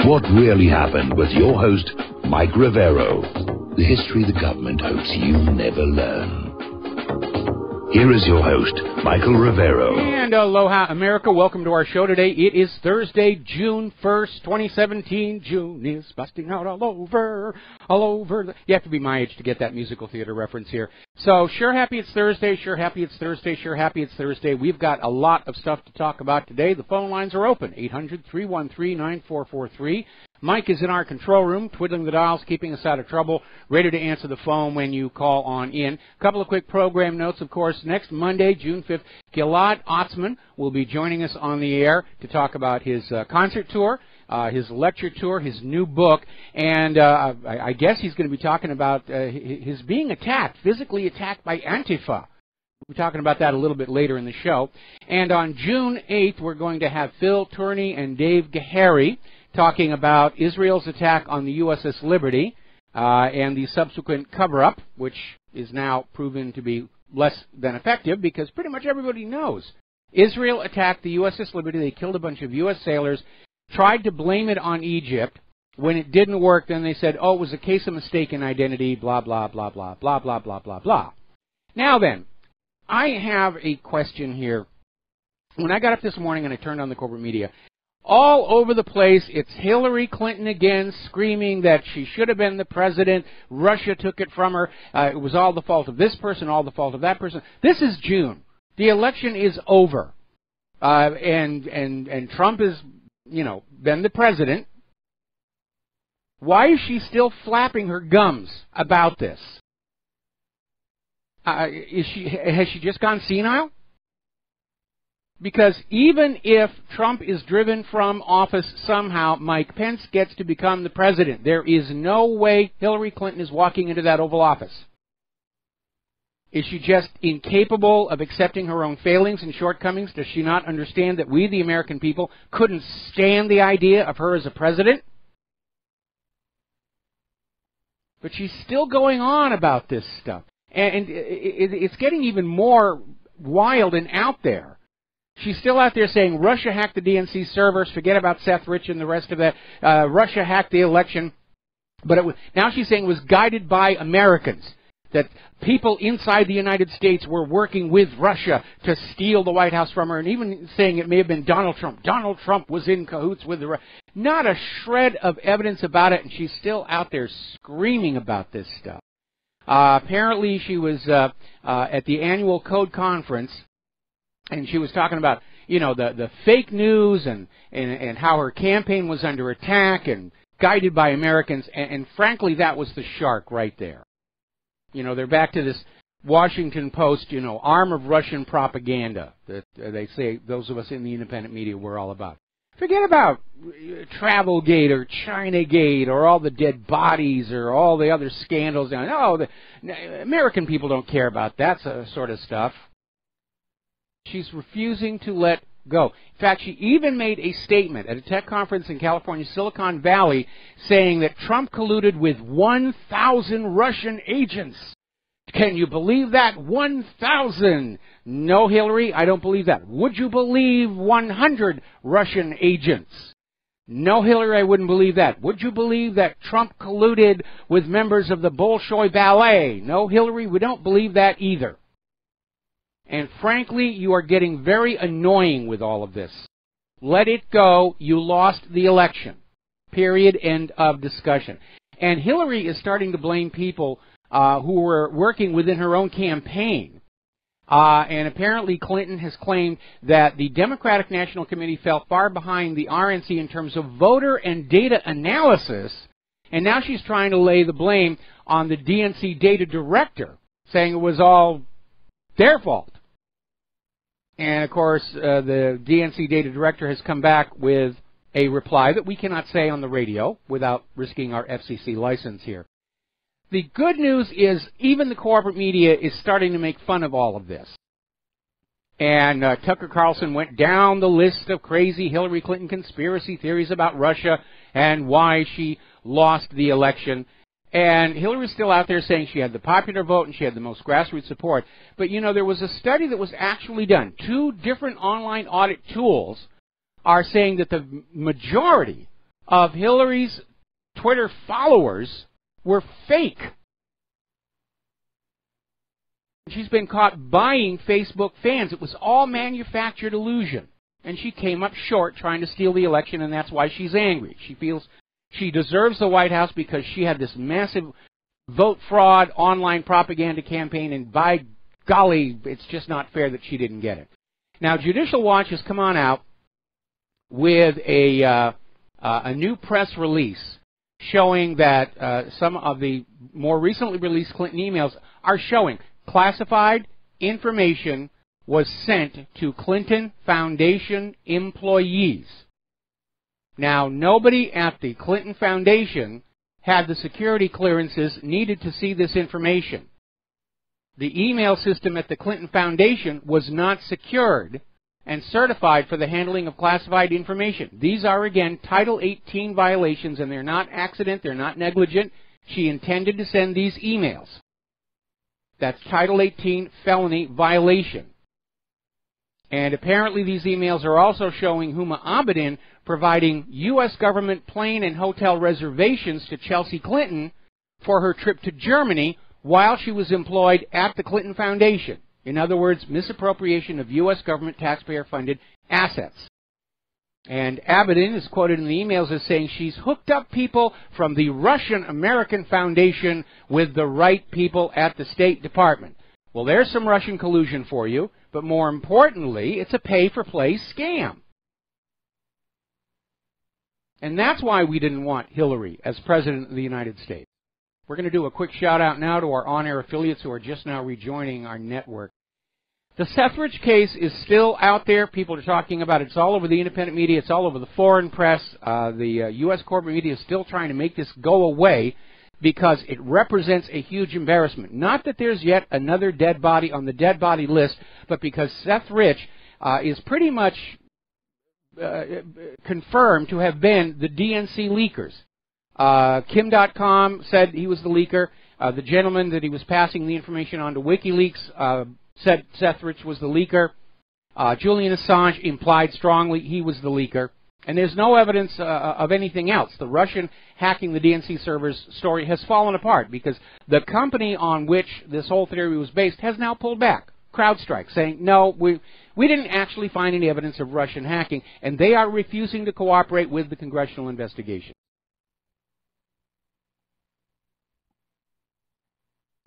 What really happened with your host, Mike Rivero. The history the government hopes you never learn. Here is your host, Michael Rivero. And aloha, America. Welcome to our show today. It is Thursday, June 1st, 2017. June is busting out all over. You have to be my age to get that musical theater reference here. So, sure happy it's Thursday, sure happy it's Thursday, sure happy it's Thursday. We've got a lot of stuff to talk about today. The phone lines are open, 800-313-9443. Mike is in our control room, twiddling the dials, keeping us out of trouble, ready to answer the phone when you call on in. A couple of quick program notes, of course. Next Monday, June 5th, Gilad Otzman will be joining us on the air to talk about his concert tour, his lecture tour, his new book, and I guess he's going to be talking about his being attacked, physically attacked by Antifa. We'll be talking about that a little bit later in the show. And on June 8th, we're going to have Phil Turney and Dave Gahary talking about Israel's attack on the USS Liberty and the subsequent cover-up, which is now proven to be less than effective because pretty much everybody knows. Israel attacked the USS Liberty. They killed a bunch of U.S. sailors, tried to blame it on Egypt. When it didn't work, then they said, oh, it was a case of mistaken identity, blah, blah, blah, blah, blah, blah, blah, blah, blah. Now then, I have a question here. When I got up this morning and I turned on the corporate media, all over the place, it's Hillary Clinton again screaming that she should have been the president. Russia took it from her. It was all the fault of this person, all the fault of that person. This is June. The election is over. And Trump has, been the president. Why is she still flapping her gums about this? Has she just gone senile? Because even if Trump is driven from office somehow, Mike Pence gets to become the president. There is no way Hillary Clinton is walking into that Oval Office. Is she just incapable of accepting her own failings and shortcomings? Does she not understand that we, the American people, couldn't stand the idea of her as a president? But she's still going on about this stuff. And it's getting even more wild and out there. She's still out there saying Russia hacked the DNC servers, forget about Seth Rich and the rest of that. Russia hacked the election. But now she's saying it was guided by Americans, that people inside the United States were working with Russia to steal the White House from her, and even saying it may have been Donald Trump. Donald Trump was in cahoots with the Not a shred of evidence about it, and she's still out there screaming about this stuff. Apparently she was at the annual Code Conference, and she was talking about, the fake news and how her campaign was under attack and guided by Americans. And frankly, that was the shark right there. They're back to this Washington Post, arm of Russian propaganda that they say those of us in the independent media were all about. Forget about Travelgate or Chinagate or all the dead bodies or all the other scandals. No, American people don't care about that sort of stuff. She's refusing to let go. In fact, she even made a statement at a tech conference in California, Silicon Valley, saying that Trump colluded with 1,000 Russian agents. Can you believe that? 1,000. No, Hillary, I don't believe that. Would you believe 100 Russian agents? No, Hillary, I wouldn't believe that. Would you believe that Trump colluded with members of the Bolshoi Ballet? No, Hillary, we don't believe that either. And frankly, you are getting very annoying with all of this. Let it go. You lost the election. Period. End of discussion. And Hillary is starting to blame people who were working within her own campaign. And apparently Clinton has claimed that the Democratic National Committee fell far behind the RNC in terms of voter and data analysis. And now she's trying to lay the blame on the DNC data director, saying it was all their fault. And, of course, the DNC data director has come back with a reply that we cannot say on the radio without risking our FCC license here. The good news is even the corporate media is starting to make fun of all of this. And Tucker Carlson went down the list of crazy Hillary Clinton conspiracy theories about Russia and why she lost the election. And Hillary's still out there saying she had the popular vote and she had the most grassroots support. But, you know, there was a study that was actually done. 2 different online audit tools are saying that the majority of Hillary's Twitter followers were fake. She's been caught buying Facebook fans. It was all manufactured illusion. And she came up short trying to steal the election, and that's why she's angry. She feels she deserves the White House because she had this massive vote fraud online propaganda campaign, and by golly, it's just not fair that she didn't get it. Now, Judicial Watch has come on out with a new press release showing that some of the more recently released Clinton emails are showing classified information was sent to Clinton Foundation employees. Now, nobody at the Clinton Foundation had the security clearances needed to see this information. The email system at the Clinton Foundation was not secured and certified for the handling of classified information. These are, again, Title 18 violations, and they're not accident, they're not negligent. She intended to send these emails. That's Title 18 felony violation. And apparently these emails are also showing Huma Abedin providing U.S. government plane and hotel reservations to Chelsea Clinton for her trip to Germany while she was employed at the Clinton Foundation. In other words, misappropriation of U.S. government taxpayer-funded assets. And Abedin is quoted in the emails as saying she's hooked up people from the Russian-American Foundation with the right people at the State Department. Well, there's some Russian collusion for you, but more importantly, it's a pay-for-play scam. And that's why we didn't want Hillary as President of the United States. We're going to do a quick shout-out now to our on-air affiliates who are just now rejoining our network. The Sethridge case is still out there. People are talking about it. It's all over the independent media. It's all over the foreign press. The U.S. corporate media is still trying to make this go away because it represents a huge embarrassment. Not that there's yet another dead body on the dead body list, but because Sethridge is pretty much confirmed to have been the DNC leakers. Kim.com said he was the leaker. The gentleman that he was passing the information on to WikiLeaks said Sethridge was the leaker. Julian Assange implied strongly he was the leaker. And there's no evidence of anything else. The Russian hacking the DNC servers story has fallen apart because the company on which this whole theory was based has now pulled back. CrowdStrike saying, no, we didn't actually find any evidence of Russian hacking, and they are refusing to cooperate with the congressional investigation.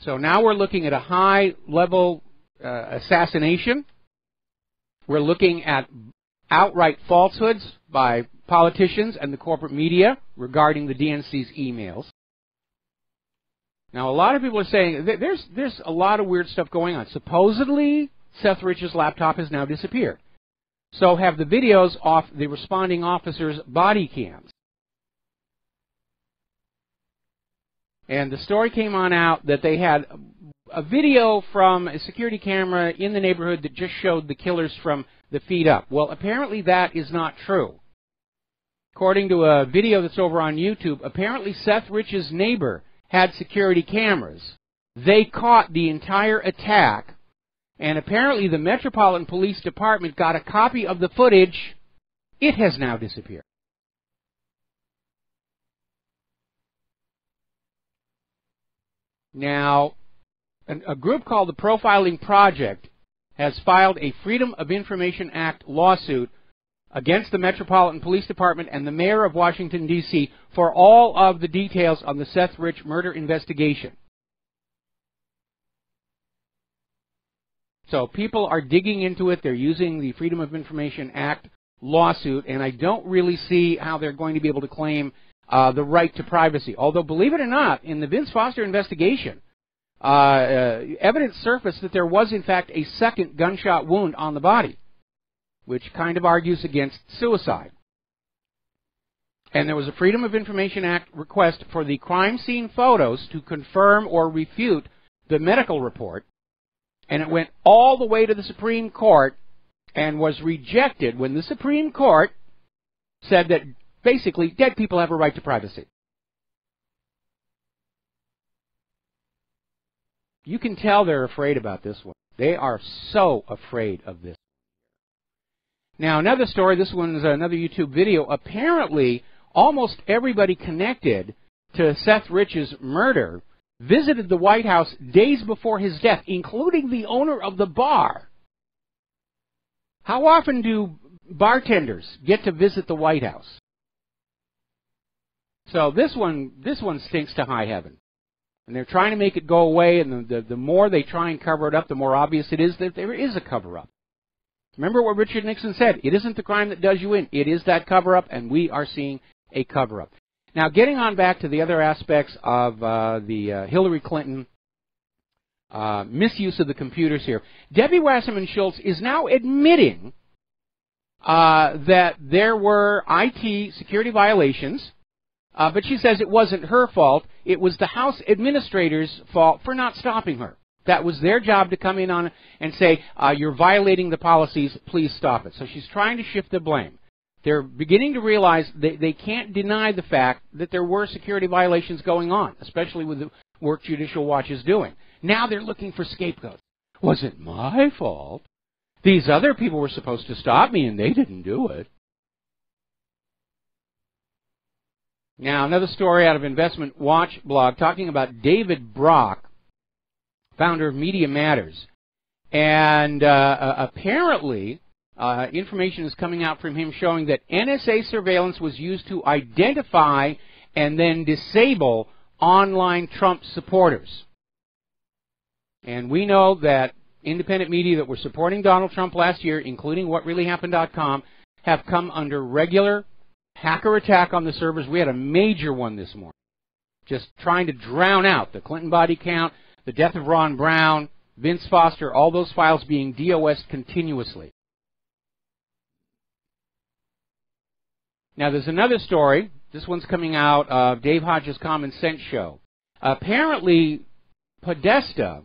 So now we're looking at a high-level assassination. We're looking at outright falsehoods by politicians and the corporate media regarding the DNC's emails. Now, a lot of people are saying there's a lot of weird stuff going on. Supposedly, Sethridge's laptop has now disappeared. So have the videos off the responding officers' body cams. And the story came on out that they had a video from a security camera in the neighborhood that just showed the killers from the feet up. Well, apparently that is not true. According to a video that's over on YouTube, apparently Sethridge's neighbor had security cameras. They caught the entire attack, and apparently the Metropolitan Police Department got a copy of the footage. It has now disappeared. Now, a group called the Profiling Project has filed a Freedom of Information Act lawsuit against the Metropolitan Police Department and the mayor of Washington, D.C. for all of the details on the Sethridge murder investigation. So people are digging into it. They're using the Freedom of Information Act lawsuit, and I don't really see how they're going to be able to claim the right to privacy. Although, believe it or not, in the Vince Foster investigation, evidence surfaced that there was, in fact, a second gunshot wound on the body, which kind of argues against suicide. And there was a Freedom of Information Act request for the crime scene photos to confirm or refute the medical report, and it went all the way to the Supreme Court and was rejected when the Supreme Court said that basically dead people have a right to privacy. You can tell they're afraid about this one. They are so afraid of this. Now, another story, this one's another YouTube video. Apparently, almost everybody connected to Seth Rich's murder visited the White House days before his death, including the owner of the bar. How often do bartenders get to visit the White House? So this one stinks to high heaven. And they're trying to make it go away, and the more they try and cover it up, the more obvious it is that there is a cover-up. Remember what Richard Nixon said, it isn't the crime that does you in, it is that cover-up, and we are seeing a cover-up. Now, getting on back to the other aspects of the Hillary Clinton misuse of the computers here, Debbie Wasserman Schultz is now admitting that there were IT security violations, but she says it wasn't her fault. It was the House administrator's fault for not stopping her. That was their job to come in on and say, you're violating the policies, please stop it. So she's trying to shift the blame. They're beginning to realize they can't deny the fact that there were security violations going on, especially with the work Judicial Watch is doing. Now they're looking for scapegoats. Was it my fault? These other people were supposed to stop me and they didn't do it. Now, another story out of Investment Watch blog talking about David Brock, founder of Media Matters. And apparently, information is coming out from him showing that NSA surveillance was used to identify and then disable online Trump supporters. And we know that independent media that were supporting Donald Trump last year, including WhatReallyHappened.com, have come under regular hacker attack on the servers. We had a major one this morning, just trying to drown out the Clinton body count, the death of Ron Brown, Vince Foster, all those files being DOS'd continuously. Now, there's another story. This one's coming out of Dave Hodges' Common Sense Show. Apparently, Podesta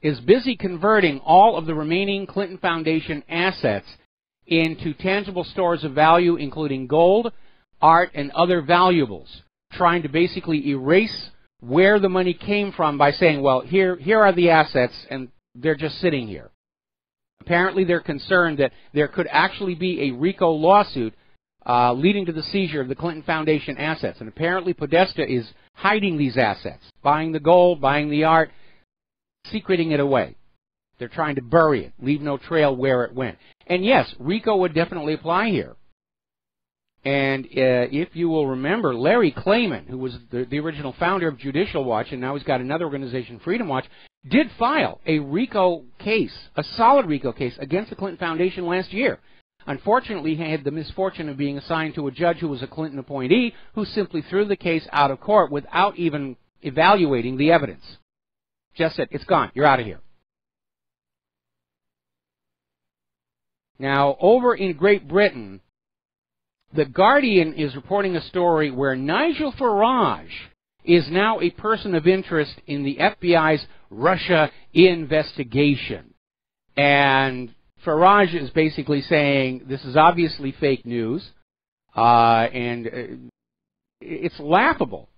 is busy converting all of the remaining Clinton Foundation assets into tangible stores of value, including gold, art, and other valuables, trying to basically erase where the money came from by saying, well, here are the assets, and they're just sitting here. Apparently, they're concerned that there could actually be a RICO lawsuit leading to the seizure of the Clinton Foundation assets. And apparently, Podesta is hiding these assets, buying the gold, buying the art, secreting it away. They're trying to bury it, leave no trail where it went. And yes, RICO would definitely apply here. And if you will remember, Larry Klayman, who was the original founder of Judicial Watch, and now he's got another organization, Freedom Watch, did file a RICO case, a solid RICO case, against the Clinton Foundation last year. Unfortunately, he had the misfortune of being assigned to a judge who was a Clinton appointee, who simply threw the case out of court without even evaluating the evidence. Just said, it's gone, you're out of here. Now, over in Great Britain, The Guardian is reporting a story where Nigel Farage is now a person of interest in the FBI's Russia investigation. And Farage is basically saying this is obviously fake news, and it's laughable.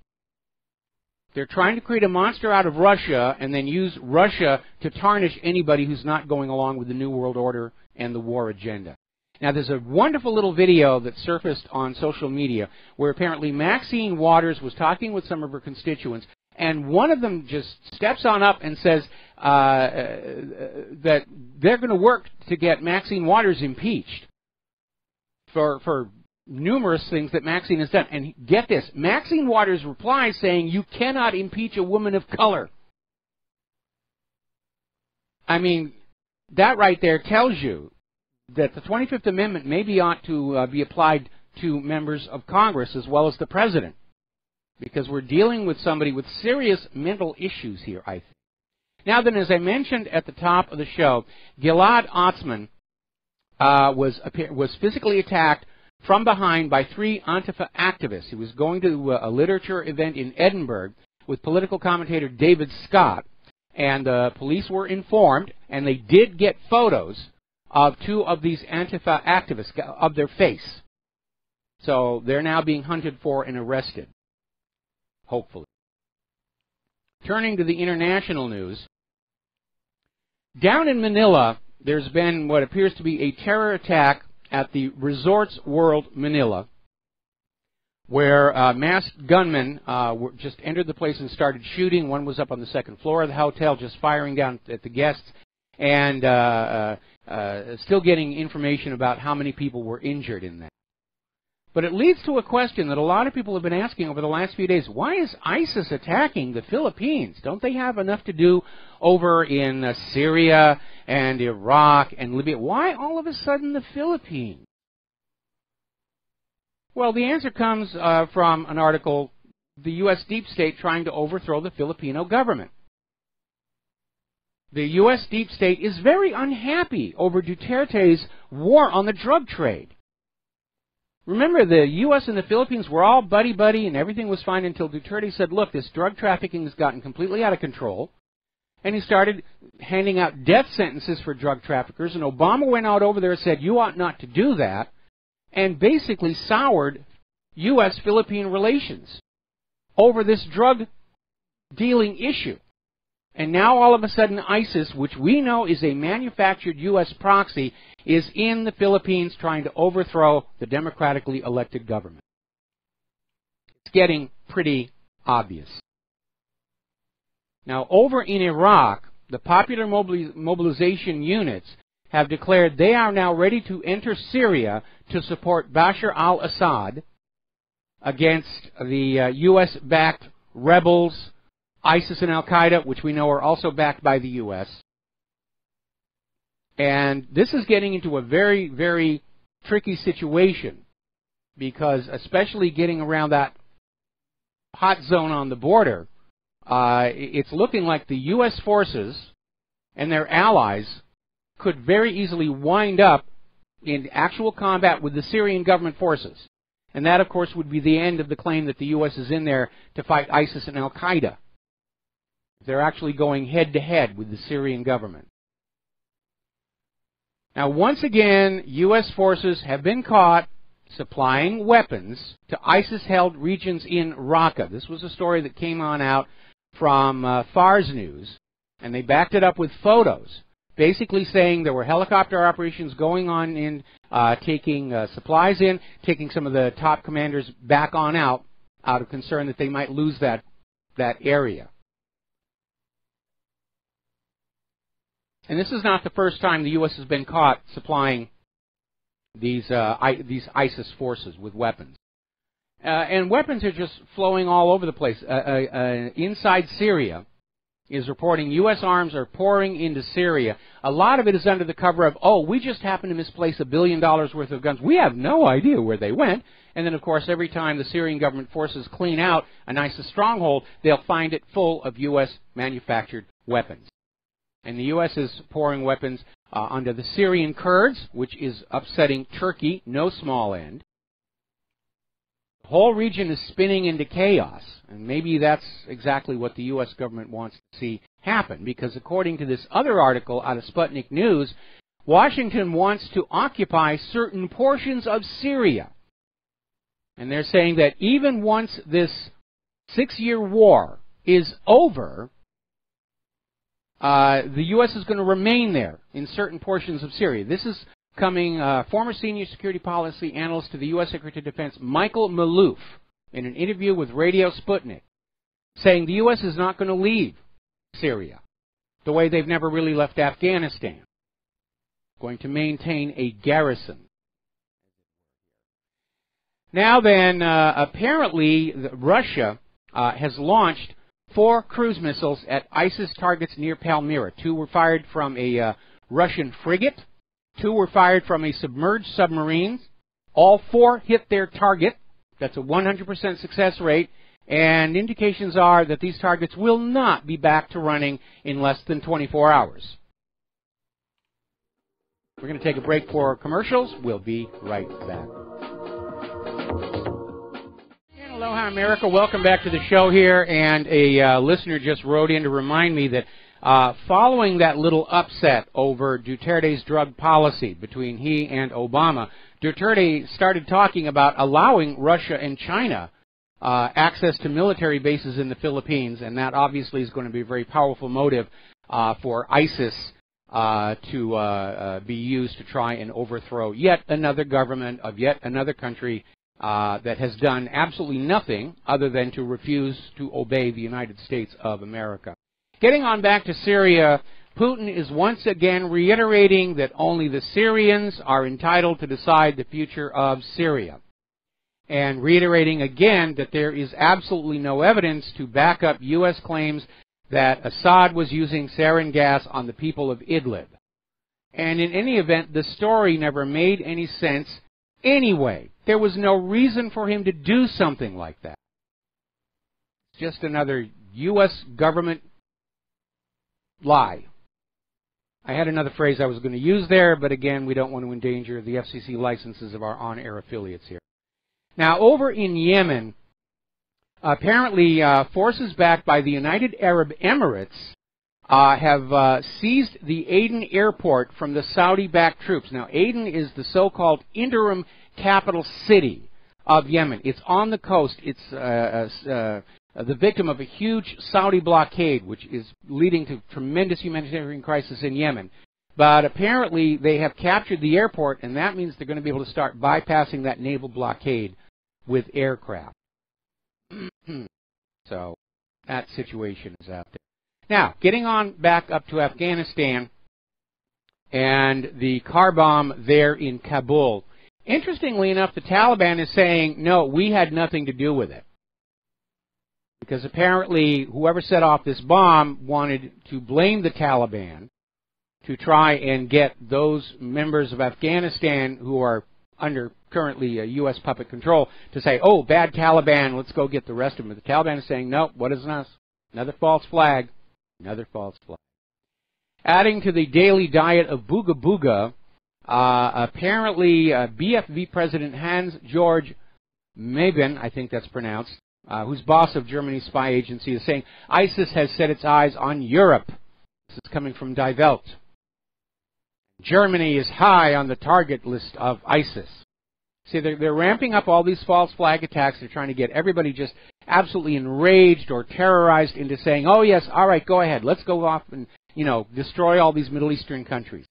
They're trying to create a monster out of Russia and then use Russia to tarnish anybody who's not going along with the New World Order and the war agenda. Now, there's a wonderful little video that surfaced on social media where apparently Maxine Waters was talking with some of her constituents, and one of them just steps on up and says that they're going to work to get Maxine Waters impeached for numerous things that Maxine has done. And get this, Maxine Waters replies saying, you cannot impeach a woman of color. I mean, that right there tells you that the 25th Amendment maybe ought to be applied to members of Congress as well as the President, because we're dealing with somebody with serious mental issues here, I think. Now then, as I mentioned at the top of the show, Gilad Atzmon was physically attacked from behind by 3 Antifa activists. He was going to a literature event in Edinburgh with political commentator David Scott, and the police were informed, and they did get photos of 2 of these Antifa activists, of their face. So they're now being hunted for and arrested, hopefully. Turning to the international news, down in Manila, there's been what appears to be a terror attack at the Resorts World Manila. where masked gunmen just entered the place and started shooting. One was up on the second floor of the hotel, just firing down at the guests, and still getting information about how many people were injured in that. But it leads to a question that a lot of people have been asking over the last few days. Why is ISIS attacking the Philippines? Don't they have enough to do over in Syria and Iraq and Libya? Why all of a sudden the Philippines? Well, the answer comes from an article, The U.S. Deep State Trying to Overthrow the Filipino Government. The U.S. Deep State is very unhappy over Duterte's war on the drug trade. Remember, the U.S. and the Philippines were all buddy-buddy and everything was fine until Duterte said, look, this drug trafficking has gotten completely out of control. And he started handing out death sentences for drug traffickers. And Obama went out over there and said, you ought not to do that. And basically soured U.S.-Philippine relations over this drug dealing issue. And now all of a sudden ISIS, which we know is a manufactured U.S. proxy, is in the Philippines trying to overthrow the democratically elected government. It's getting pretty obvious. Now, over in Iraq, the popular mobilization units have declared they are now ready to enter Syria to support Bashar al-Assad against the U.S.-backed rebels, ISIS and Al-Qaeda, which we know are also backed by the U.S. And this is getting into a very, very tricky situation because especially getting around that hot zone on the border, it's looking like the U.S. forces and their allies could very easily wind up in actual combat with the Syrian government forces. And that, of course, would be the end of the claim that the U.S. is in there to fight ISIS and Al-Qaeda. They're actually going head-to-head with the Syrian government. Now, once again, U.S. forces have been caught supplying weapons to ISIS-held regions in Raqqa. This was a story that came on out from Fars News, and they backed it up with photos, basically saying there were helicopter operations going on in taking supplies in, taking some of the top commanders back on out of concern that they might lose that area. And this is not the first time the U.S. has been caught supplying these ISIS forces with weapons. And weapons are just flowing all over the place. Inside Syria is reporting U.S. arms are pouring into Syria. A lot of it is under the cover of, oh, we just happened to misplace $1 billion worth of guns. We have no idea where they went. And then, of course, every time the Syrian government forces clean out an ISIS stronghold, they'll find it full of U.S. manufactured weapons. And the U.S. is pouring weapons onto the Syrian Kurds, which is upsetting Turkey, no small end. The whole region is spinning into chaos, and maybe that's exactly what the U.S. government wants to see happen, because according to this other article out of Sputnik News, Washington wants to occupy certain portions of Syria. And they're saying that even once this 6-year war is over, the U.S. is going to remain there in certain portions of Syria. This is coming former senior security policy analyst to the U.S. Secretary of Defense, Michael Maloof, in an interview with Radio Sputnik, saying the U.S. is not going to leave Syria the way they've never really left Afghanistan. Going to maintain a garrison. Now then, apparently Russia has launched 4 cruise missiles at ISIS targets near Palmyra. 2 were fired from a Russian frigate. 2 were fired from a submerged submarine. All 4 hit their target. That's a 100% success rate. And indications are that these targets will not be back to running in less than 24 hours. We're going to take a break for commercials. We'll be right back. Aloha America, welcome back to the show here, and a listener just wrote in to remind me that following that little upset over Duterte's drug policy between he and Obama, Duterte started talking about allowing Russia and China access to military bases in the Philippines, and that obviously is going to be a very powerful motive for ISIS to be used to try and overthrow yet another government of yet another country that has done absolutely nothing other than to refuse to obey the United States of America. Getting on back to Syria, Putin is once again reiterating that only the Syrians are entitled to decide the future of Syria, and reiterating again that there is absolutely no evidence to back up U.S. claims that Assad was using sarin gas on the people of Idlib. And in any event, the story never made any sense anyway. There was no reason for him to do something like that. Just another U.S. government lie. I had another phrase I was going to use there, but again, we don't want to endanger the FCC licenses of our on-air affiliates here. Now, over in Yemen, apparently forces backed by the United Arab Emirates have seized the Aden airport from the Saudi-backed troops. Now, Aden is the so-called interim capital city of Yemen. It's on the coast. It's the victim of a huge Saudi blockade, which is leading to tremendous humanitarian crisis in Yemen. But apparently they have captured the airport, and that means they're going to be able to start bypassing that naval blockade with aircraft. So that situation is out there. Now, getting on back up to Afghanistan and the car bomb there in Kabul. Interestingly enough, the Taliban is saying, no, we had nothing to do with it. Because apparently whoever set off this bomb wanted to blame the Taliban to try and get those members of Afghanistan who are under currently U.S. puppet control to say, oh, bad Taliban, let's go get the rest of them. But the Taliban is saying, no, what is us? Another false flag. Another false flag. Adding to the daily diet of booga booga, apparently BFV President Hans-Georg Meben, I think that's pronounced, who's boss of Germany's spy agency, is saying ISIS has set its eyes on Europe. This is coming from Die Welt. Germany is high on the target list of ISIS. See, they're ramping up all these false flag attacks. They're trying to get everybody just absolutely enraged or terrorized into saying, oh, yes, all right, go ahead. Let's go off and, destroy all these Middle Eastern countries.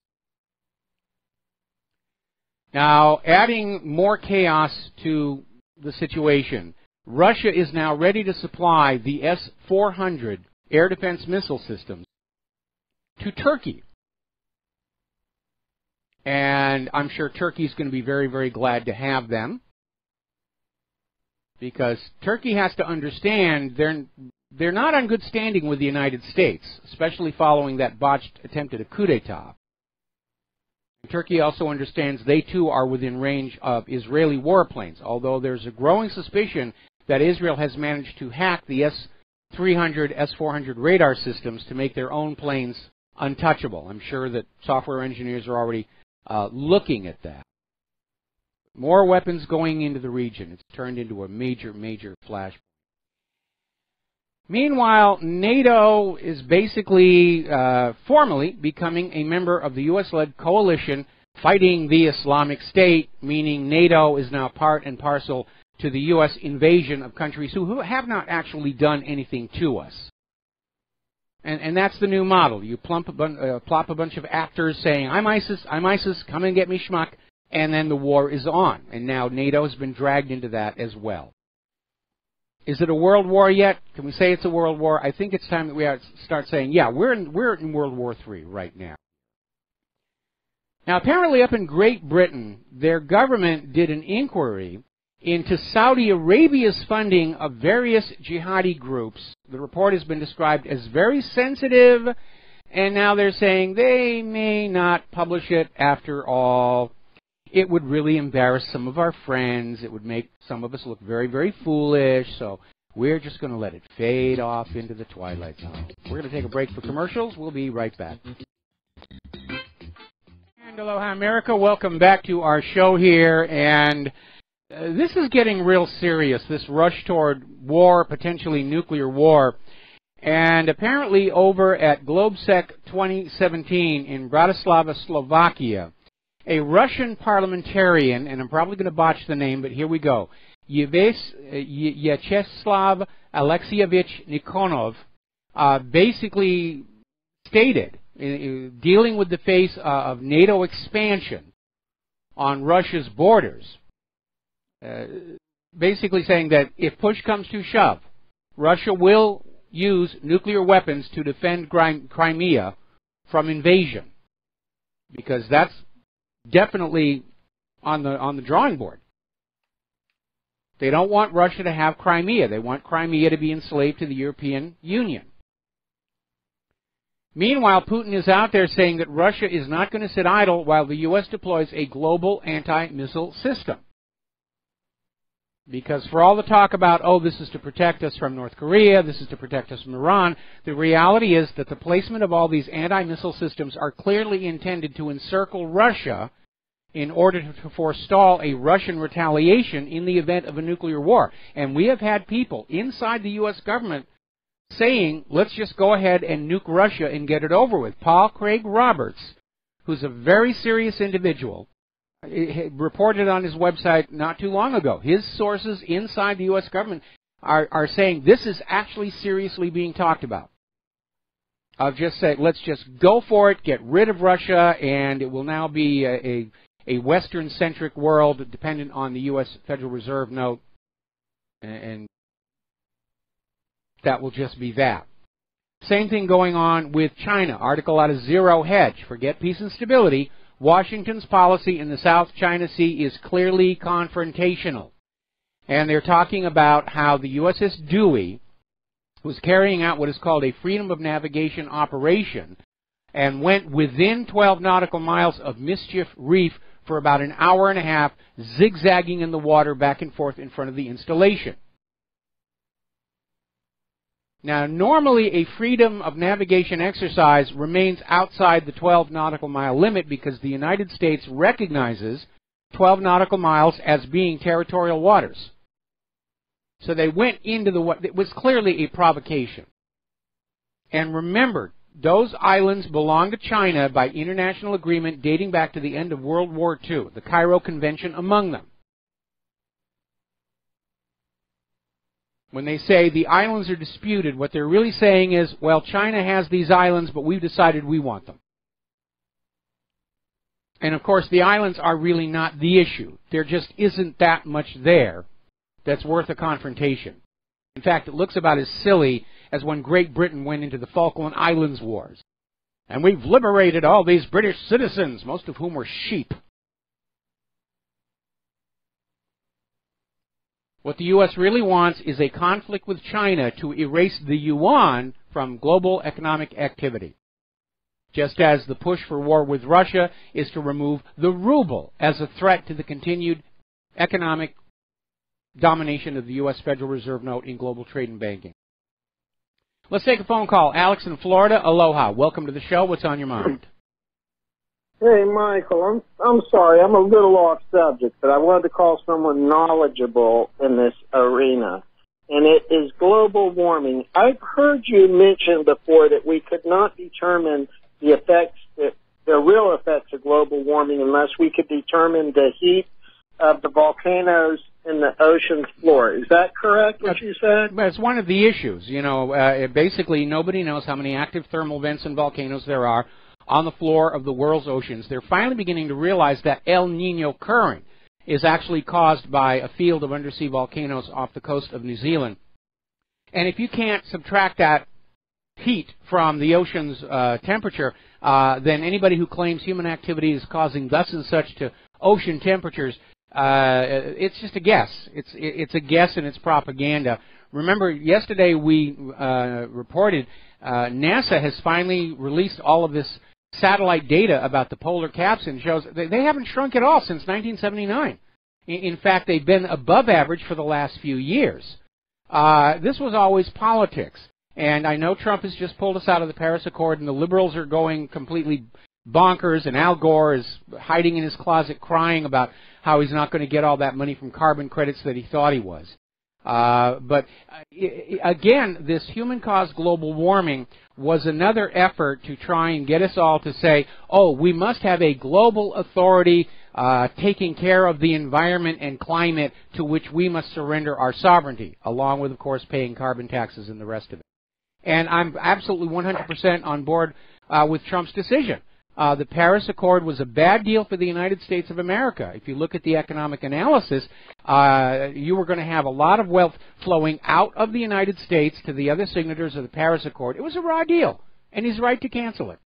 Now, adding more chaos to the situation, Russia is now ready to supply the S-400 air defense missile systems to Turkey. And I'm sure Turkey's going to be very, very glad to have them, because Turkey has to understand they're not on good standing with the United States, especially following that botched attempt at a coup d'etat. Turkey also understands they too are within range of Israeli warplanes, although there's a growing suspicion that Israel has managed to hack the S-300, S-400 radar systems to make their own planes untouchable. I'm sure that software engineers are already looking at that. More weapons going into the region. It's turned into a major, major flashpoint. Meanwhile, NATO is basically formally becoming a member of the U.S.-led coalition fighting the Islamic State, meaning NATO is now part and parcel to the U.S. invasion of countries who have not actually done anything to us. And that's the new model. You plop a bunch of actors saying, I'm ISIS, come and get me schmuck, and then the war is on. And now NATO has been dragged into that as well. Is it a world war yet? Can we say it's a world war? I think it's time that we start saying, yeah, we're in World War III right now. Now, apparently up in Great Britain, their government did an inquiry into Saudi Arabia's funding of various jihadi groups. The report has been described as very sensitive, and now they're saying they may not publish it after all. It would really embarrass some of our friends. It would make some of us look very, very foolish, so we're just going to let it fade off into the twilight zone. We're going to take a break for commercials. We'll be right back. And aloha, America. Welcome back to our show here, and this is getting real serious, this rush toward war, potentially nuclear war. And apparently over at GlobeSec 2017 in Bratislava, Slovakia, a Russian parliamentarian, and I'm probably going to botch the name, but here we go, Vyacheslav Alexievich Nikonov, basically stated, dealing with the face of NATO expansion on Russia's borders, basically saying that if push comes to shove, Russia will use nuclear weapons to defend Crimea from invasion, because that's definitely on the drawing board. They don't want Russia to have Crimea. They want Crimea to be enslaved to the European Union. Meanwhile, Putin is out there saying that Russia is not going to sit idle while the U.S. deploys a global anti-missile system. Because for all the talk about, oh, this is to protect us from North Korea, this is to protect us from Iran, the reality is that the placement of all these anti-missile systems are clearly intended to encircle Russia in order to forestall a Russian retaliation in the event of a nuclear war. And we have had people inside the U.S. government saying, let's just go ahead and nuke Russia and get it over with. Paul Craig Roberts, who's a very serious individual, reported on his website not too long ago. His sources inside the U.S. government are saying this is actually seriously being talked about. I'll just say, let's just go for it, get rid of Russia, and it will now be a Western-centric world dependent on the U.S. Federal Reserve note, and that will just be that. Same thing going on with China. Article out of Zero Hedge. Forget peace and stability. Washington's policy in the South China Sea is clearly confrontational. And they're talking about how the USS Dewey was carrying out what is called a freedom of navigation operation and went within 12 nautical miles of Mischief Reef for about an hour and a half, zigzagging in the water back and forth in front of the installation. Now, normally a freedom of navigation exercise remains outside the 12 nautical mile limit because the United States recognizes 12 nautical miles as being territorial waters. So they went into the water. It was clearly a provocation. And remember, those islands belong to China by international agreement dating back to the end of World War II, the Cairo Convention among them. When they say the islands are disputed, what they're really saying is, well, China has these islands, but we've decided we want them. And, of course, the islands are really not the issue. There just isn't that much there that's worth a confrontation. In fact, it looks about as silly as when Great Britain went into the Falkland Islands Wars. And we've liberated all these British citizens, most of whom were sheep. What the U.S. really wants is a conflict with China to erase the yuan from global economic activity, just as the push for war with Russia is to remove the ruble as a threat to the continued economic domination of the U.S. Federal Reserve note in global trade and banking. Let's take a phone call. Alex in Florida, aloha. Welcome to the show. What's on your mind? Hey, Michael, I'm sorry, I'm a little off subject, but I wanted to call someone knowledgeable in this arena, and it is global warming. I've heard you mention before that we could not determine the effects, the real effects of global warming unless we could determine the heat of the volcanoes in the ocean's floor. Is that correct, what you said? It's one of the issues. You know, basically nobody knows how many active thermal vents and volcanoes there are on the floor of the world's oceans. They're finally beginning to realize that El Nino current is actually caused by a field of undersea volcanoes off the coast of New Zealand. And if you can't subtract that heat from the ocean's temperature, then anybody who claims human activity is causing thus and such to ocean temperatures, it's just a guess. It's a guess and it's propaganda. Remember, yesterday we reported NASA has finally released all of this satellite data about the polar caps, and shows they haven't shrunk at all since 1979. In fact, they've been above average for the last few years. This was always politics. And I know Trump has just pulled us out of the Paris Accord, and the liberals are going completely bonkers, and Al Gore is hiding in his closet crying about how he's not going to get all that money from carbon credits that he thought he was. But again, this human-caused global warming was another effort to try and get us all to say, oh, we must have a global authority taking care of the environment and climate to which we must surrender our sovereignty, along with, of course, paying carbon taxes and the rest of it. And I'm absolutely 100% on board with Trump's decision. The Paris Accord was a bad deal for the United States of America. If you look at the economic analysis, you were going to have a lot of wealth flowing out of the United States to the other signatories of the Paris Accord. It was a raw deal, and he's right to cancel it.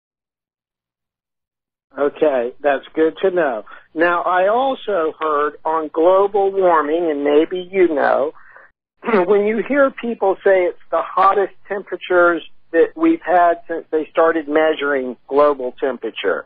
Okay, that's good to know. Now, I also heard on global warming, and maybe you know, when you hear people say it's the hottest temperatures that we've had since they started measuring global temperature,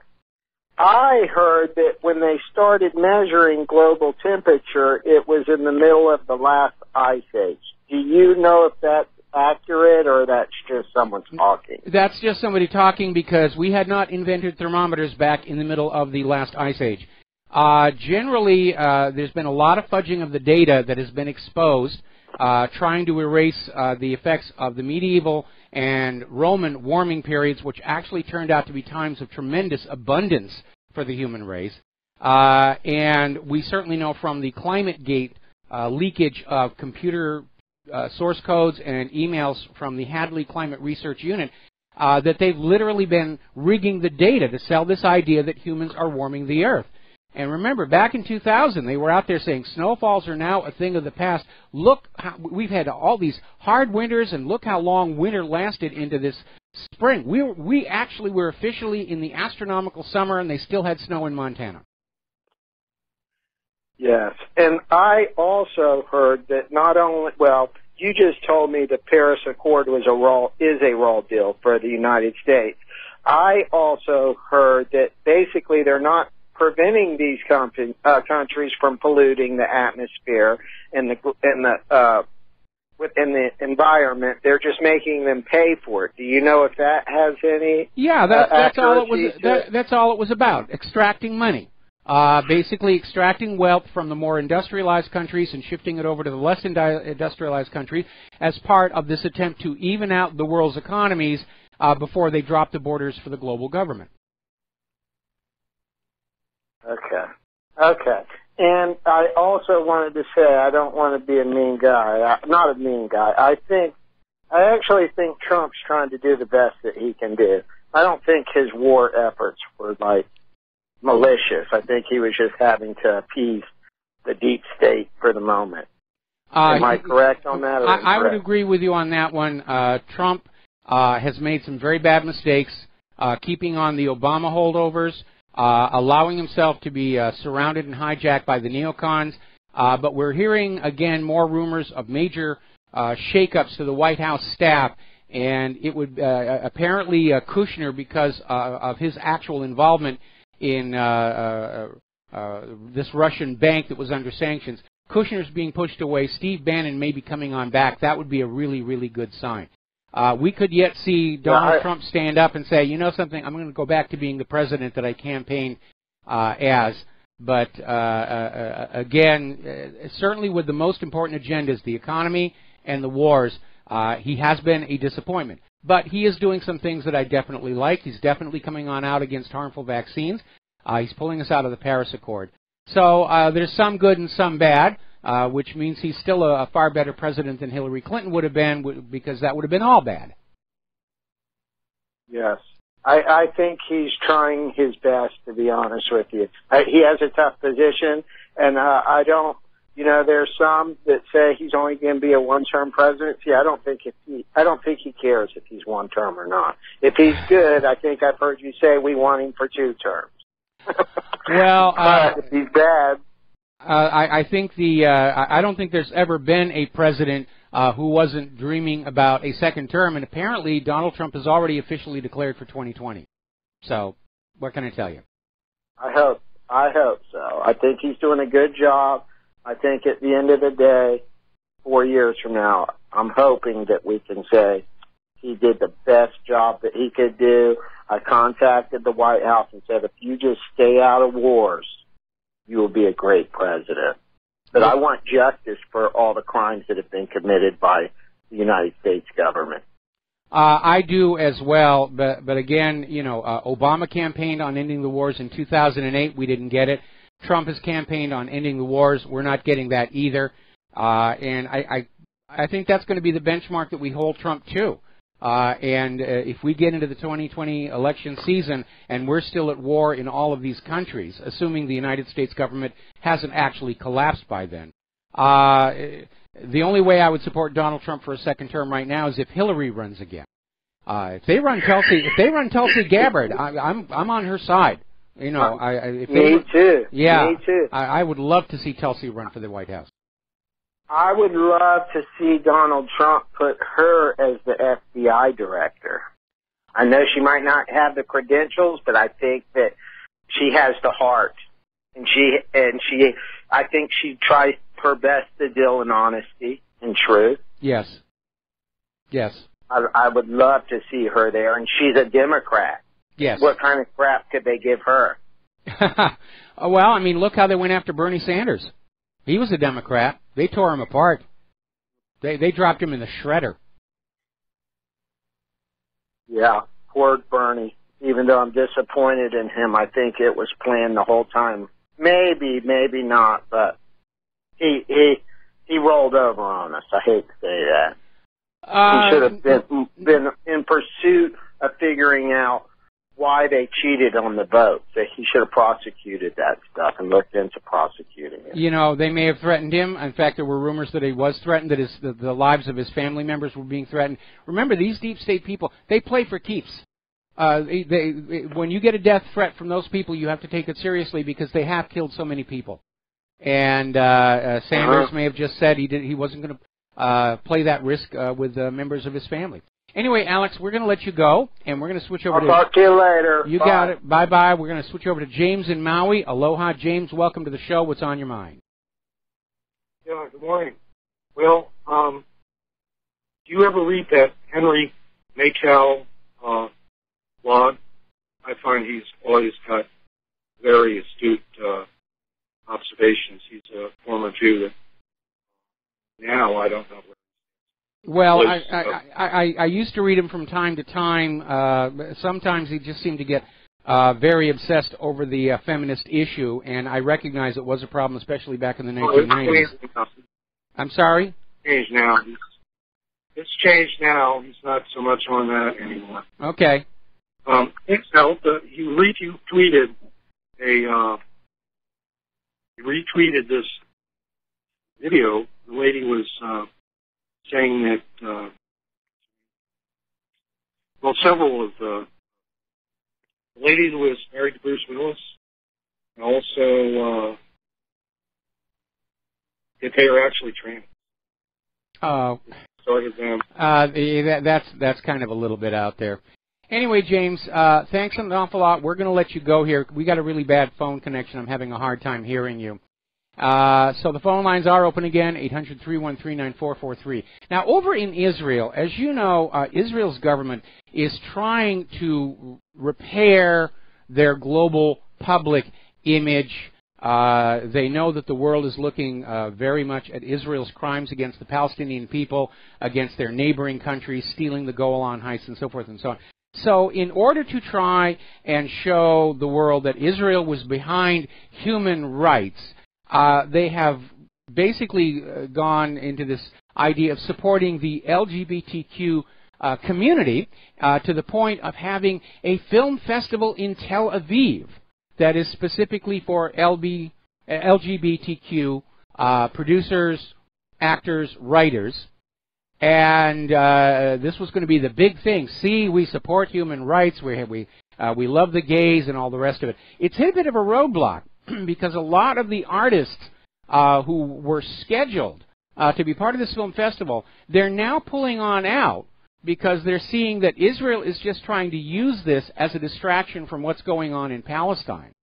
I heard that when they started measuring global temperature, it was in the middle of the last ice age. Do you know if that's accurate or that's just someone talking? That's just somebody talking because we had not invented thermometers back in the middle of the last ice age. Generally, there's been a lot of fudging of the data that has been exposed, trying to erase the effects of the medieval and Roman warming periods, which actually turned out to be times of tremendous abundance for the human race. And we certainly know from the ClimateGate leakage of computer source codes and emails from the Hadley Climate Research Unit that they've literally been rigging the data to sell this idea that humans are warming the Earth. And remember, back in 2000, they were out there saying snowfalls are now a thing of the past. Look, we've had all these hard winters, and look how long winter lasted into this spring. We actually were officially in the astronomical summer, and they still had snow in Montana. Yes, and I also heard that not only, well, you just told me the Paris Accord is a raw deal for the United States. I also heard that basically they're not preventing these countries from polluting the atmosphere and the environment. They're just making them pay for it. Do you know if that has any? Yeah, that's all it was. That's all it was about: extracting money, basically extracting wealth from the more industrialized countries and shifting it over to the less industrialized countries as part of this attempt to even out the world's economies before they drop the borders for the global government. Okay. And I also wanted to say, I don't want to be a mean guy. Not a mean guy. I actually think Trump's trying to do the best that he can do. I don't think his war efforts were, malicious. I think he was just having to appease the deep state for the moment. Am I correct on that? I would agree with you on that one. Trump has made some very bad mistakes, keeping on the Obama holdovers, allowing himself to be surrounded and hijacked by the neocons. But we're hearing, again, more rumors of major shakeups to the White House staff. And it would apparently Kushner, because of his actual involvement in this Russian bank that was under sanctions, Kushner's being pushed away. Steve Bannon may be coming on back. That would be a really, really good sign. We could yet see Donald Trump stand up and say, you know something, I'm going to go back to being the president that I campaigned as. But, again, certainly with the most important agendas, the economy and the wars, he has been a disappointment. But he is doing some things that I definitely like. He's definitely coming on out against harmful vaccines. He's pulling us out of the Paris Accord. So there's some good and some bad. Which means he's still a far better president than Hillary Clinton would have been, because that would have been all bad. Yes. I think he's trying his best, to be honest with you. He has a tough position, and I don't, there's some that say he's only going to be a one-term presidency. I don't think he cares if he's one term or not. If he's good, I think I've heard you say we want him for 2 terms. Well, if he's bad. I think I don't think there's ever been a president who wasn't dreaming about a second term, and apparently Donald Trump has already officially declared for 2020. So, what can I tell you? I hope so. I think he's doing a good job. I think at the end of the day, 4 years from now, I'm hoping that we can say he did the best job that he could do. I contacted the White House and said, if you just stay out of wars, you will be a great president. But I want justice for all the crimes that have been committed by the United States government. I do as well, but again, Obama campaigned on ending the wars in 2008. We didn't get it. Trump has campaigned on ending the wars. We're not getting that either. And I think that's going to be the benchmark that we hold Trump to. And if we get into the 2020 election season and we're still at war in all of these countries, assuming the United States government hasn't actually collapsed by then, the only way I would support Donald Trump for a second term right now is if Hillary runs again. If they run Tulsi Gabbard, I'm on her side. You know, me too. Yeah, me too. I would love to see Tulsi run for the White House. I would love to see Donald Trump put her as the FBI director. I know she might not have the credentials, but I think that she has the heart, and I think she tries her best to deal in honesty and truth. Yes. Yes. I would love to see her there, and she's a Democrat. Yes. What kind of crap could they give her? Well, I mean, look how they went after Bernie Sanders. He was a Democrat. They tore him apart. They dropped him in the shredder. Yeah, poor Bernie. Even though I'm disappointed in him, I think it was planned the whole time. Maybe, maybe not, but he rolled over on us. I hate to say that. He should have been in pursuit of figuring out why they cheated on the vote. So he should have prosecuted that stuff and looked into prosecuting it. You know, they may have threatened him. In fact, there were rumors that he was threatened, that the lives of his family members were being threatened. Remember, these deep state people, they play for keeps. When you get a death threat from those people, you have to take it seriously because they have killed so many people. And Sanders may have just said he wasn't going to play that risk with members of his family. Anyway, Alex, we're going to let you go, and we're going to switch over I'll talk to you later. You got it. Bye-bye. We're going to switch over to James in Maui. Aloha, James. Welcome to the show. What's on your mind? Yeah, good morning. Well, do you ever read that Henry Maykel blog? I find he's always got very astute observations. He's a former Jew that now I don't know. Well, I used to read him from time to time. Sometimes he just seemed to get very obsessed over the feminist issue, and I recognize it was a problem, especially back in the 1990s. I'm sorry? Changed now. It's changed now. He's not so much on that anymore. Okay. He retweeted this video. The lady was saying that, several of the lady who was married to Bruce Willis, and also that they are actually trans. Oh. Started them. That's kind of a little bit out there. Anyway, James, thanks an awful lot. We're going to let you go here. We got a really bad phone connection. I'm having a hard time hearing you. So the phone lines are open again, 800-313-9443. Now, over in Israel, as you know, Israel's government is trying to repair their global public image. They know that the world is looking very much at Israel's crimes against the Palestinian people, against their neighboring countries, stealing the Golan Heights, and so forth and so on. So in order to try and show the world that Israel was behind human rights, they have basically gone into this idea of supporting the LGBTQ community to the point of having a film festival in Tel Aviv that is specifically for LGBTQ producers, actors, writers. And this was going to be the big thing. See, we support human rights. We love the gays and all the rest of it. It's hit a bit of a roadblock because a lot of the artists who were scheduled to be part of this film festival, they're now pulling on out because they're seeing that Israel is just trying to use this as a distraction from what's going on in Palestine.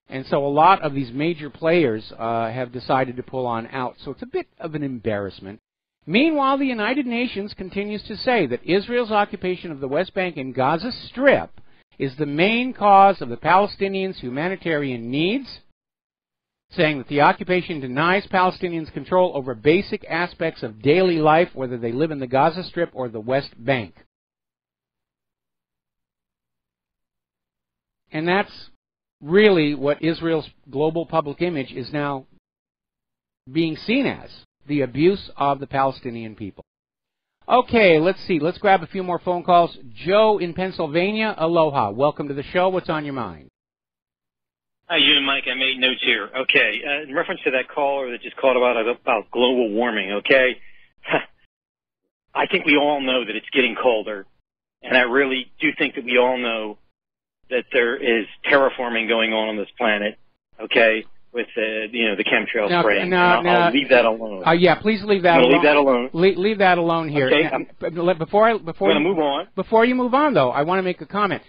And so a lot of these major players have decided to pull on out. So it's a bit of an embarrassment. Meanwhile, the United Nations continues to say that Israel's occupation of the West Bank and Gaza Strip is the main cause of the Palestinians' humanitarian needs, saying that the occupation denies Palestinians control over basic aspects of daily life, whether they live in the Gaza Strip or the West Bank. And that's really what Israel's global public image is now being seen as, the abuse of the Palestinian people. Okay, let's see. Let's grab a few more phone calls. Joe in Pennsylvania, aloha. Welcome to the show. What's on your mind? Hi, you and Mike. I made notes here. Okay, in reference to that caller that just called about global warming, okay, I think we all know that it's getting colder, and I really do think that we all know that there is terraforming going on this planet, okay, with the chemtrail spraying. I'll leave that alone. Yeah, please leave that alone. Leave that alone. Leave that alone here. Okay. Before you move on. Before you move on, though, I want to make a comment.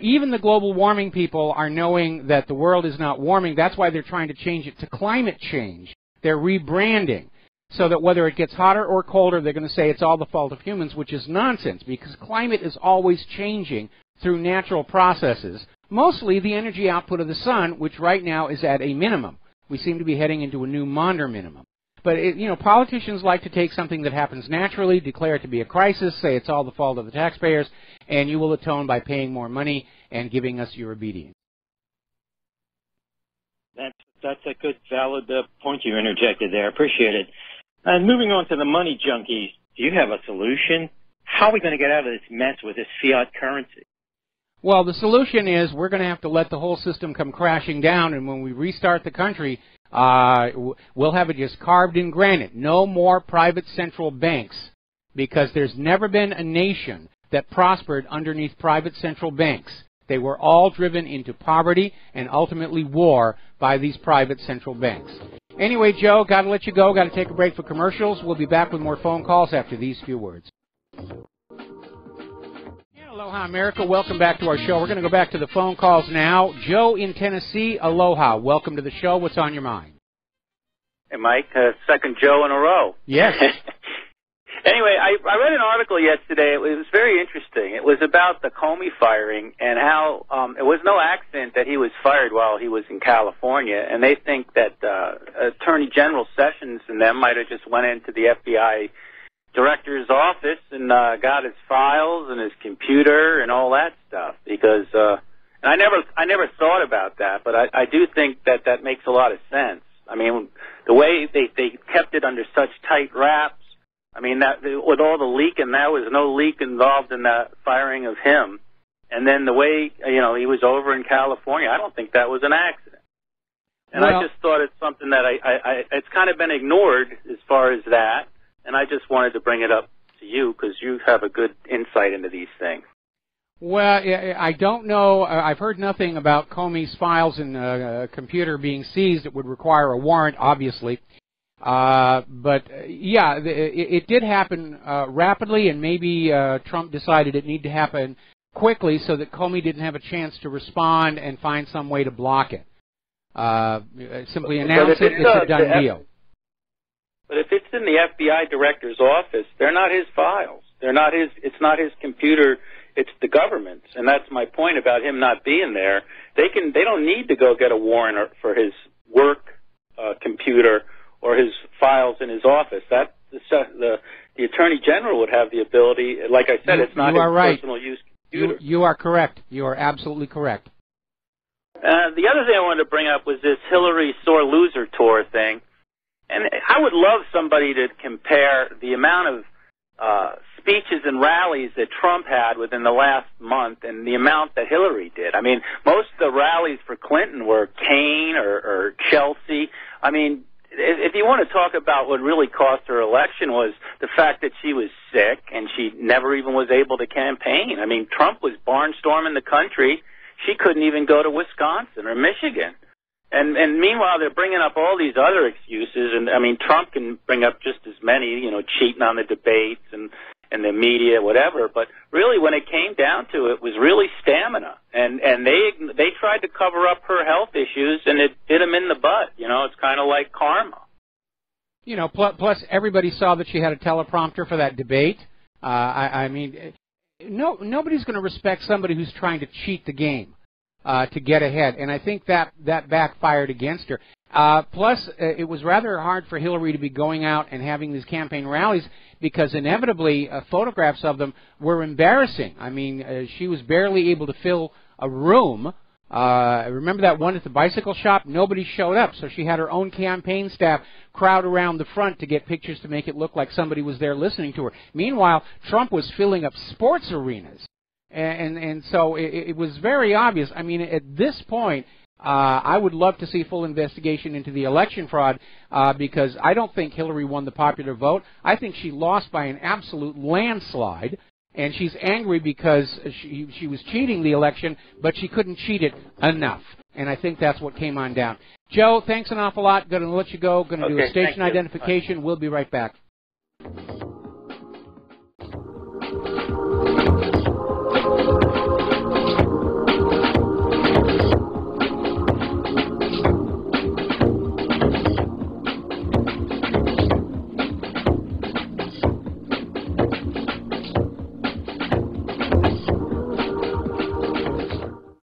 Even the global warming people are knowing that the world is not warming. That's why they're trying to change it to climate change. They're rebranding so that whether it gets hotter or colder, they're going to say it's all the fault of humans, which is nonsense because climate is always changing through natural processes, mostly the energy output of the sun, which right now is at a minimum. We seem to be heading into a new Maunder minimum. But, politicians like to take something that happens naturally, declare it to be a crisis, say it's all the fault of the taxpayers, and you will atone by paying more money and giving us your obedience. That's a good, valid point you interjected there. I appreciate it. And moving on to the money junkies, do you have a solution? How are we going to get out of this mess with this fiat currency? Well, the solution is we're going to have to let the whole system come crashing down, and when we restart the country, we'll have it just carved in granite. No more private central banks, because there's never been a nation that prospered underneath private central banks. They were all driven into poverty and ultimately war by these private central banks. Anyway, Joe, got to let you go. Got to take a break for commercials. We'll be back with more phone calls after these few words. Aloha, America. Welcome back to our show. We're going to go back to the phone calls now. Joe in Tennessee, aloha. Welcome to the show. What's on your mind? Hey, Mike. Second Joe in a row. Yes. Anyway, I read an article yesterday. It was very interesting. It was about the Comey firing and how it was no accident that he was fired while he was in California. And they think that Attorney General Sessions and them might have just went into the FBI director's office and got his files and his computer and all that stuff because and I never thought about that, but I do think that makes a lot of sense. I mean, the way they kept it under such tight wraps. I mean, that with all the leak, and there was no leak involved in the firing of him. And then the way he was over in California, I don't think that was an accident. And I just thought it's something that it's kind of been ignored as far as that. And I just wanted to bring it up to you because you have a good insight into these things. Well, I don't know. I've heard nothing about Comey's files and computer being seized. It would require a warrant, obviously. But, yeah, it did happen rapidly, and maybe Trump decided it needed to happen quickly so that Comey didn't have a chance to respond and find some way to block it. Simply announce it, it's a done deal. But if it's in the FBI director's office, they're not his files. They're not his. It's not his computer. It's the government's, and that's my point about him not being there. They don't need to go get a warrant for his work computer or his files in his office. That the attorney general would have the ability. Like I said, it's not his personal use computer. You are correct. You are absolutely correct. The other thing I wanted to bring up was this Hillary sore loser tour thing. And I would love somebody to compare the amount of speeches and rallies that Trump had within the last month and the amount that Hillary did. I mean, most of the rallies for Clinton were Kane or Chelsea. I mean, if you want to talk about what really cost her election was the fact that she was sick and she never even was able to campaign. I mean, Trump was barnstorming the country. She couldn't even go to Wisconsin or Michigan. And meanwhile, they're bringing up all these other excuses. And, I mean, Trump can bring up just as many, cheating on the debates and the media, whatever. But really, when it came down to it, was really stamina. And they tried to cover up her health issues, and it bit them in the butt. It's kind of like karma. Plus everybody saw that she had a teleprompter for that debate. I mean, nobody's going to respect somebody who's trying to cheat the game. To get ahead, and I think that backfired against her. Plus, it was rather hard for Hillary to be going out and having these campaign rallies because inevitably photographs of them were embarrassing. I mean, she was barely able to fill a room Remember that one at the bicycle shop? Nobody showed up, so she had her own campaign staff crowd around the front to get pictures to make it look like somebody was there listening to her. Meanwhile, Trump was filling up sports arenas. And so it was very obvious. I mean, at this point, I would love to see full investigation into the election fraud because I don't think Hillary won the popular vote. I think she lost by an absolute landslide, and she's angry because she was cheating the election, but she couldn't cheat it enough. And I think that's what came on down. Joe, thanks an awful lot. Going to let you go. Going to do a station identification. We'll be right back.